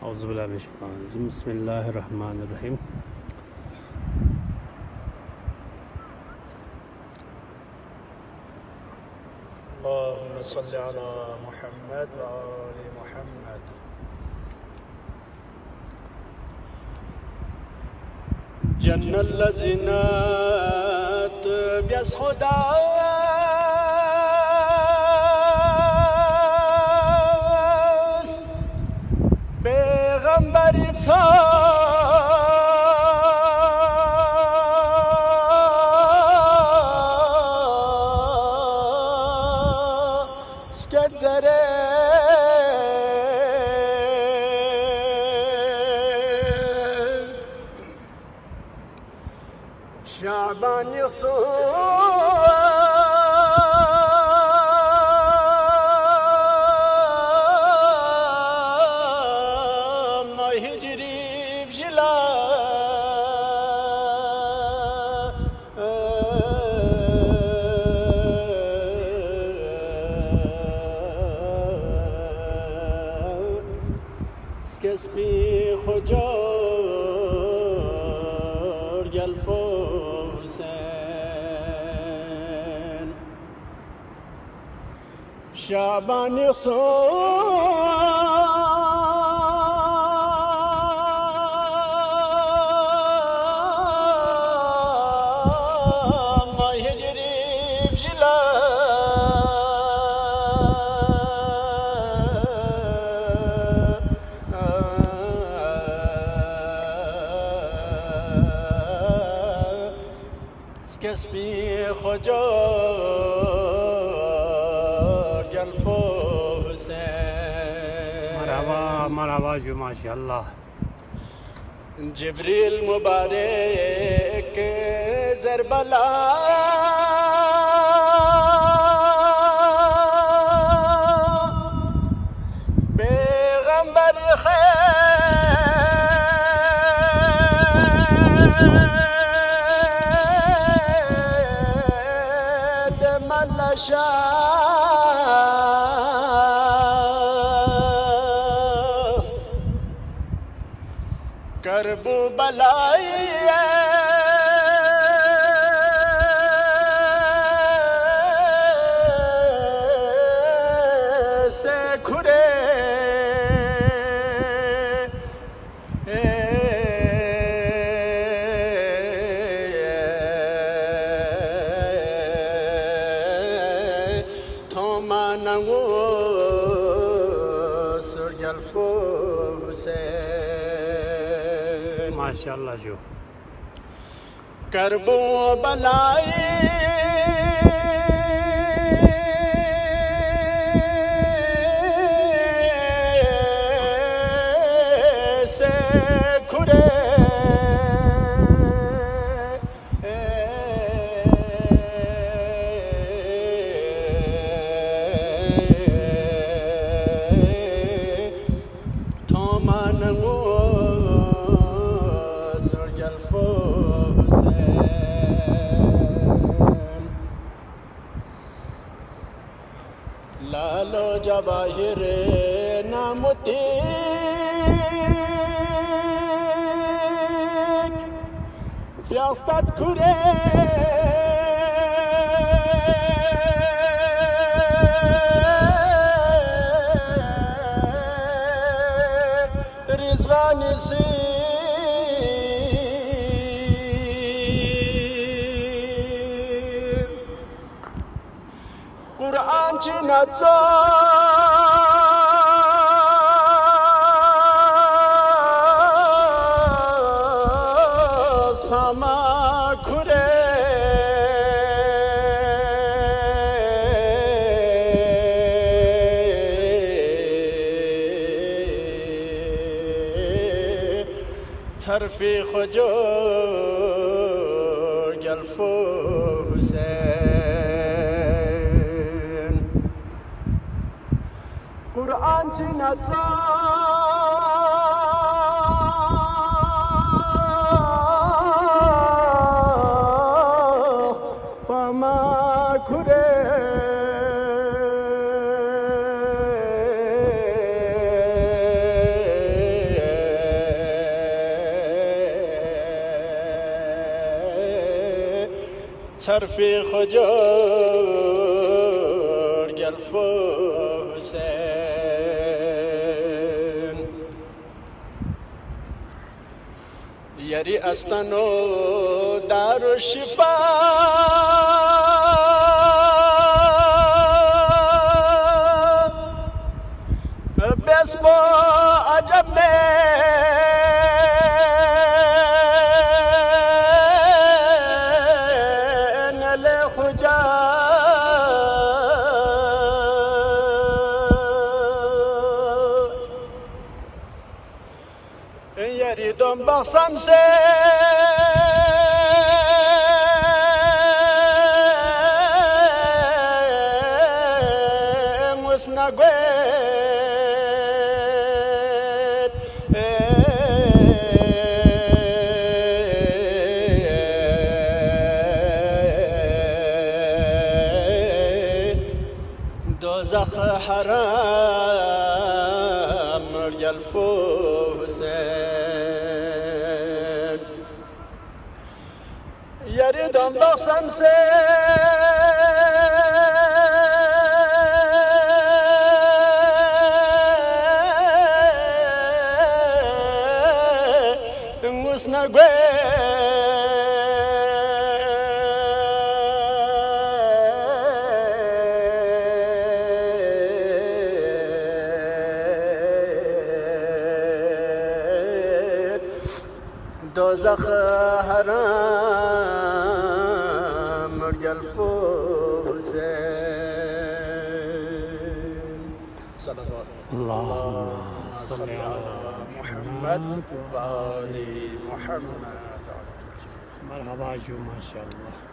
أعوذ بالله من الشيطان الرجيم. بسم الله الرحمن الرحيم. اللهم صل على محمد وآل محمد. جن الذين بیس خدا پیغمبری شعبان يصوم هجري بجلا سكسبي خجار الفوسين شعبان يصوم هجري بجلا سكسبي خجار الفوسين مرحبا مرحبا جو ما شاء الله. جبريل مبارك زربلا پیغمبر خیر ملشاف کربو بلائی سے کھرے ما شاء الله جو کربو بلائی سے کھرے لالو جواهر ناموتیک فیاستت کره رزوانی سی قرآن چی نتساز فما کره طرفی خجور گلفوسین قرآن چی نتساخ فما کره صرفي خجور الفوسين يري أستنو دار الشفاء بس با عجب يريدون بخصم سين وسنقويت دوزخ حرام مرجى الفوسين يريدون بخصم سين وسنقويت دوزخ حرام مرجى الفوسين صلوات اللهم صل على محمد وآل محمد. مرحبا جو ما شاء الله.